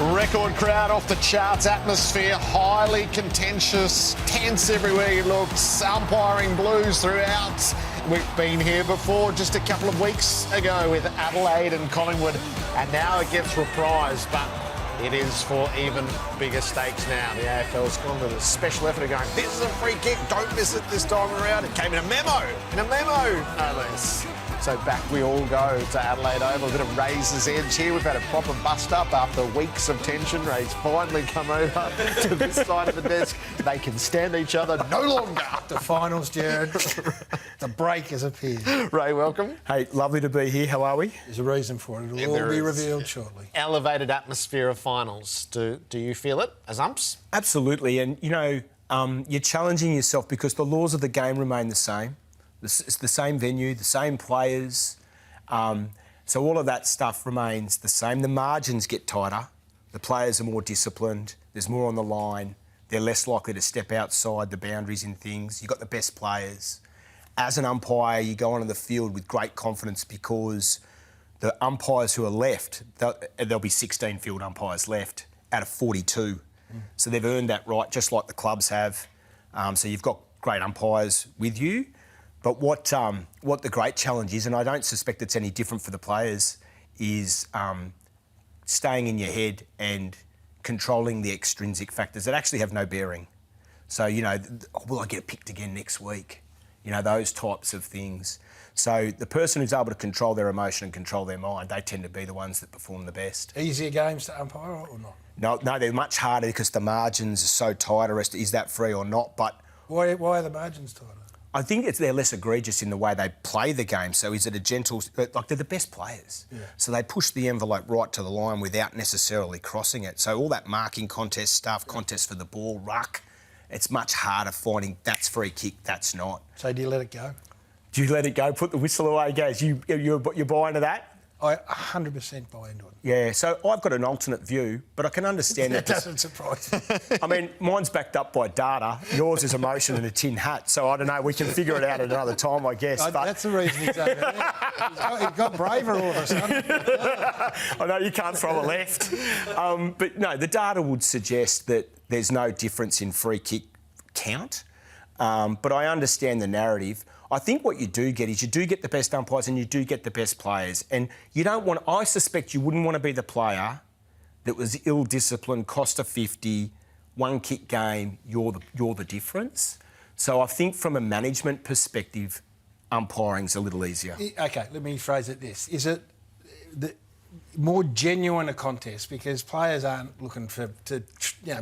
Record crowd off the charts, atmosphere highly contentious, tense everywhere you look, umpiring blues throughout. We've been here before just a couple of weeks ago with Adelaide and Collingwood, and now it gets reprised, but it is for even bigger stakes now. The AFL's gone to the special effort of going, this is a free kick, don't miss it this time around. It came in a memo, no less. So back we all go to Adelaide Oval, a bit of Razor's Edge here. We've had a proper bust-up after weeks of tension. Ray's finally come over to this side of the desk. They can stand each other no longer. The finals, Jared. The break has appeared. Ray, welcome. Hey, lovely to be here. How are we? There's a reason for it. It'll all be revealed shortly. Elevated atmosphere of finals. Do you feel it as umps? Absolutely. And, you know, you're challenging yourself because the laws of the game remain the same. It's the same venue, the same players. So all of that stuff remains the same. The margins get tighter. The players are more disciplined. There's more on the line. They're less likely to step outside the boundaries in things. You've got the best players. As an umpire, you go onto the field with great confidence because the umpires who are left, there'll be 16 field umpires left out of 42. So they've earned that right, just like the clubs have. So you've got great umpires with you. But what the great challenge is, and I don't suspect it's any different for the players, is staying in your head and controlling the extrinsic factors that actually have no bearing. So, you know, will I get picked again next week? You know, those types of things. So the person who's able to control their emotion and control their mind, they tend to be the ones that perform the best. Easier games to umpire or not? No, they're much harder because the margins are so tight. Is that free or not? But why are the margins tighter? I think they're less egregious in the way they play the game. So is it a gentle... Like, they're the best players. Yeah. So they push the envelope right to the line without necessarily crossing it. So all that marking contest stuff, contest for the ball, ruck, it's much harder finding that's free kick, that's not. So do you let it go? Do you let it go, put the whistle away, Gaz? You buy into that? I 100% buy into it. Yeah, so I've got an alternate view, but I can understand that. That doesn't surprise me. I mean, mine's backed up by data. Yours is emotion and a tin hat. So I don't know, we can figure it out at another time, I guess. But that's the reason he's over there. He's got braver all of a sudden. I know you can't throw a left. But no, the data would suggest that there's no difference in free kick count. But I understand the narrative. I think what you do get is you do get the best umpires and you do get the best players. And you don't want... I suspect you wouldn't want to be the player that was ill-disciplined, cost a 50, one-kick game, you're the difference. So I think from a management perspective, umpiring's a little easier. OK, let me phrase it this. Is it more genuine a contest because players aren't looking to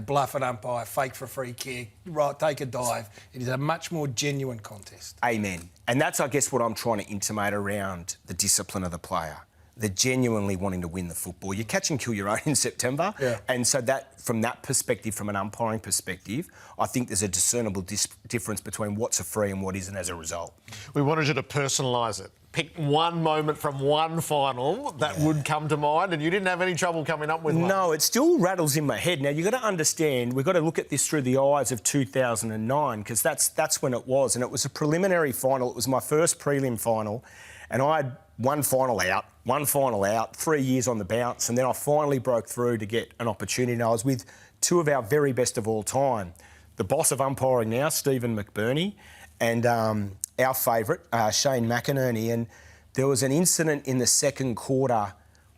bluff an umpire, fake for a free kick, right, take a dive. It is a much more genuine contest. Amen. And that's, I guess, what I'm trying to intimate around the discipline of the player. They're genuinely wanting to win the football. You catch and kill your own in September. Yeah. And so that, from that perspective, from an umpiring perspective, I think there's a discernible difference between what's a free and what isn't as a result. We wanted you to personalise it. Pick one moment from one final that would come to mind, and you didn't have any trouble coming up with one. No, it still rattles in my head. Now, you've got to understand, we've got to look at this through the eyes of 2009, because that's when it was, and it was a preliminary final. It was my first prelim final, and I had one final out, 3 years on the bounce, and then I finally broke through to get an opportunity, and I was with two of our very best of all time. The boss of umpiring now, Stephen McBurney, and our favourite, Shane McInerney, and there was an incident in the second quarter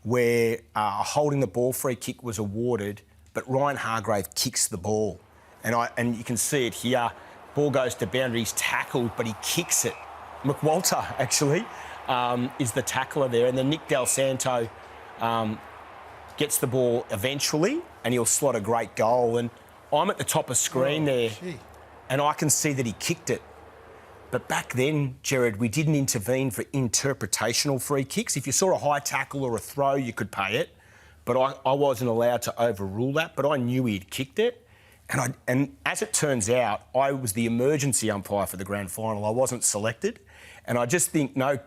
where a holding the ball free kick was awarded, but Ryan Hargrave kicks the ball. And you can see it here. Ball goes to boundary, he's tackled, but he kicks it. McWalter, actually, is the tackler there, and then Nick Del Santo gets the ball eventually, and he'll slot a great goal. And I'm at the top of screen there, and I can see that he kicked it. But back then, Jared, we didn't intervene for interpretational free kicks. If you saw a high tackle or a throw, you could pay it. But I wasn't allowed to overrule that, but I knew he'd kicked it. And as it turns out, I was the emergency umpire for the grand final. I wasn't selected. And I just think no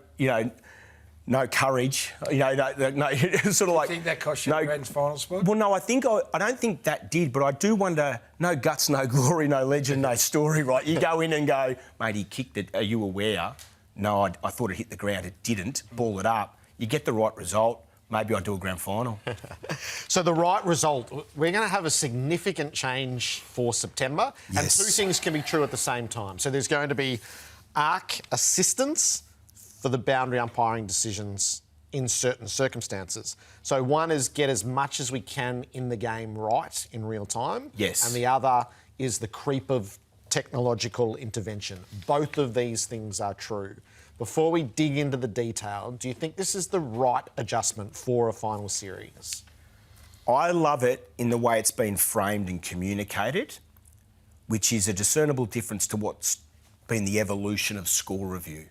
courage, sort of like... You think that cost you the grand final spot? Well, no, I don't think that did, but I do wonder, no guts, no glory, no legend, no story, right? You go in and go, mate, he kicked it, are you aware? No, I thought it hit the ground, it didn't, ball it up. You get the right result, maybe I'd do a grand final. So the right result, we're going to have a significant change for September. Yes. And two things can be true at the same time. So there's going to be ARC assistance for the boundary umpiring decisions in certain circumstances. So one is get as much as we can in the game right in real time. Yes. And the other is the creep of technological intervention. Both of these things are true. Before we dig into the detail, do you think this is the right adjustment for a final series? I love it in the way it's been framed and communicated, which is a discernible difference to what's been the evolution of score review.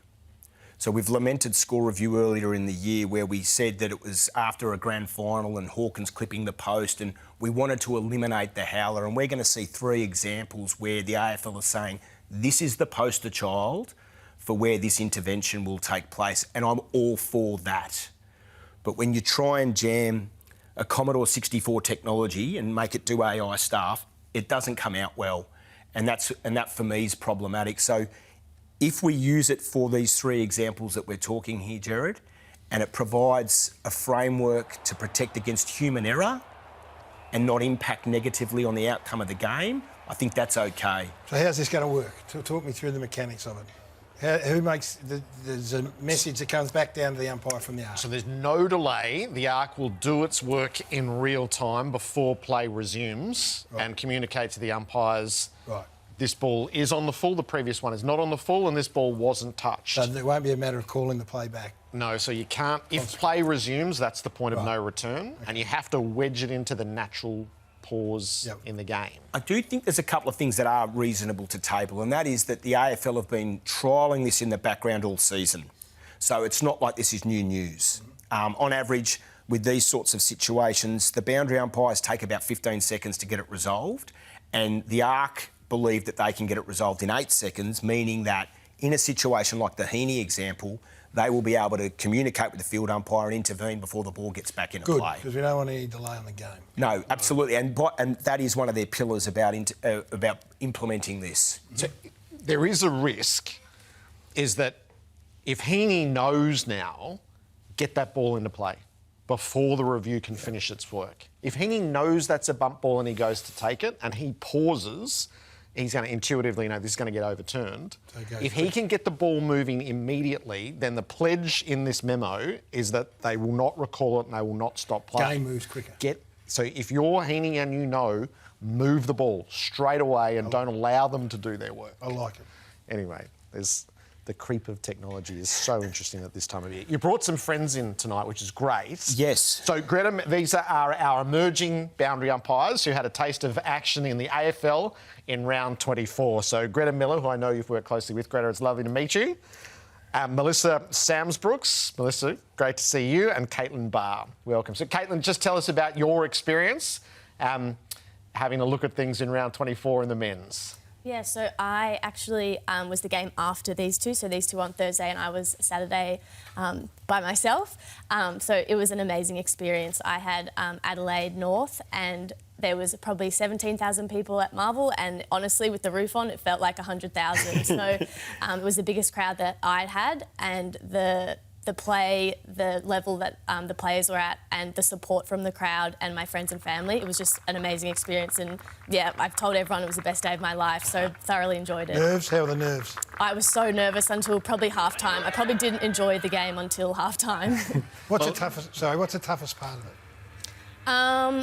So we've lamented score review earlier in the year where we said that it was after a grand final and Hawkins clipping the post and we wanted to eliminate the howler, and we're going to see 3 examples where the AFL is saying this is the poster child for where this intervention will take place, and I'm all for that. But when you try and jam a Commodore 64 technology and make it do AI stuff, it doesn't come out well, and that for me is problematic. So if we use it for these 3 examples that we're talking here, Jared, and it provides a framework to protect against human error and not impact negatively on the outcome of the game, I think that's okay. So how's this going to work? Talk me through the mechanics of it. Who makes there's a message that comes back down to the umpire from the ARC? So there's no delay. The ARC will do its work in real time before play resumes and communicate to the umpires. Right. This ball is on the full, the previous one is not on the full, and this ball wasn't touched. So it won't be a matter of calling the play back. No, so you can't. If play resumes, that's the point of no return, and you have to wedge it into the natural pause in the game. I do think there's a couple of things that are reasonable to table, and that is that the AFL have been trialling this in the background all season. So it's not like this is new news. On average, with these sorts of situations, the boundary umpires take about 15 seconds to get it resolved, and the ARC believe that they can get it resolved in 8 seconds, meaning that in a situation like the Heaney example, they will be able to communicate with the field umpire and intervene before the ball gets back into play. Because we don't want any delay on the game. No, absolutely, and that is one of their pillars about implementing this. So there is a risk, is that if Heaney knows now, get that ball into play before the review can finish its work. If Heaney knows that's a bump ball and he goes to take it and he pauses, he's going to intuitively know this is going to get overturned. If he can get the ball moving immediately, then the pledge in this memo is that they will not recall it and they will not stop playing. Game moves quicker. So if you're Heaney and you know, move the ball straight away and don't allow them to do their work. I like it. Anyway, the creep of technology is so interesting at this time of year. You brought some friends in tonight, which is great. Yes. So, Greta, these are our emerging boundary umpires who had a taste of action in the AFL in round 24. So, Greta Miller, who I know you've worked closely with. Greta, it's lovely to meet you. Melissa Samsbrooks. Melissa, great to see you. And Caitlin Barr, welcome. So, Caitlin, just tell us about your experience having a look at things in round 24 in the men's. Yeah, so I actually was the game after these two. So these two on Thursday and I was Saturday by myself. So it was an amazing experience. I had Adelaide North and there was probably 17,000 people at Marvel, and honestly, with the roof on, it felt like 100,000. So it was the biggest crowd that I'd had, and the play, the level that the players were at, and the support from the crowd and my friends and family, it was just an amazing experience. And yeah, I've told everyone it was the best day of my life, so thoroughly enjoyed it. Nerves? How are the nerves? I was so nervous until probably half-time. I probably didn't enjoy the game until half-time. What's the toughest part of it?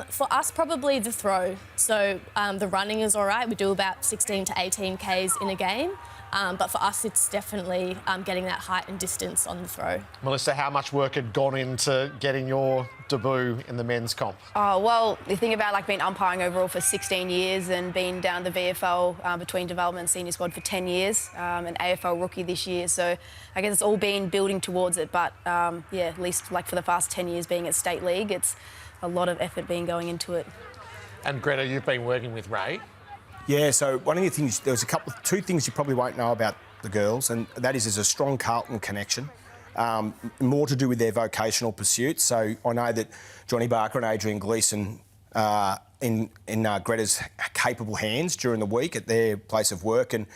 For us, probably the throw. So the running is all right. We do about 16 to 18 Ks in a game. But for us, it's definitely getting that height and distance on the throw. Melissa, how much work had gone into getting your debut in the men's comp? Oh, well, you think about being umpiring overall for 16 years and being down the VFL between development and senior squad for 10 years, an AFL rookie this year. So I guess it's all been building towards it. But yeah, at least for the past 10 years being at State League, it's a lot of effort going into it. And Greta, you've been working with Ray. Yeah, so one of the things, there was two things you probably won't know about the girls, and that is there's a strong Carlton connection, more to do with their vocational pursuits. So I know that Johnny Barker and Adrian Gleeson in Greta's capable hands during the week at their place of work, and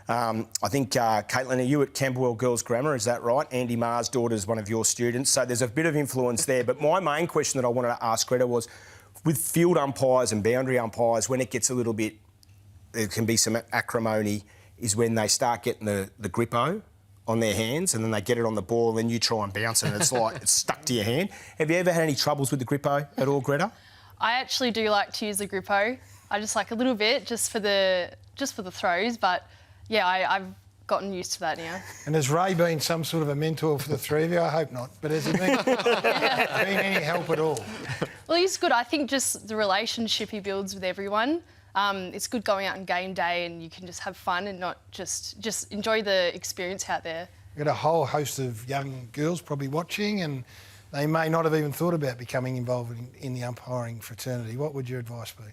I think, Caitlin, are you at Camberwell Girls Grammar, is that right? Andy Marr's daughter is one of your students, so there's a bit of influence there. But my main question that I wanted to ask Greta was, with field umpires and boundary umpires, when it gets a little bit, there can be some acrimony, is when they start getting the grippo on their hands and then they get it on the ball and then you try and bounce it and it's like it's stuck to your hand. Have you ever had any troubles with the grippo at all, Greta? I actually do like to use the grippo. I just like a little bit just for the throws, but yeah, I've gotten used to that now. And has Ray been some sort of a mentor for the three of you? I hope not. But has he been any help at all? Well, he's good. I think just the relationship he builds with everyone. It's good going out on game day and you can just have fun and not just enjoy the experience out there. We've got a whole host of young girls probably watching and they may not have even thought about becoming involved in the umpiring fraternity. What would your advice be?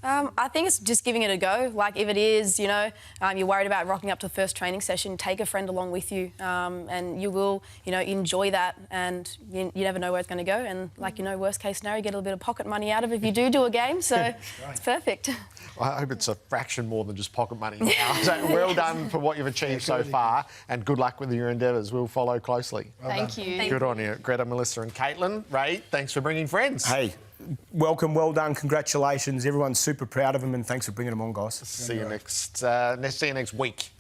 I think it's just giving it a go. Like, if it is, you're worried about rocking up to the first training session, take a friend along with you, and you will, enjoy that, and you never know where it's going to go. And, worst case scenario, get a little bit of pocket money out of it if you do a game, so it's perfect. I hope it's a fraction more than just pocket money now. So well done for what you've achieved so far, and good luck with your endeavours. We'll follow closely. Thank you. Good on you, Greta, Melissa and Caitlin. Ray, thanks for bringing friends. Hey, welcome, well done, congratulations. Everyone's super proud of them and thanks for bringing them on, guys. See you next week.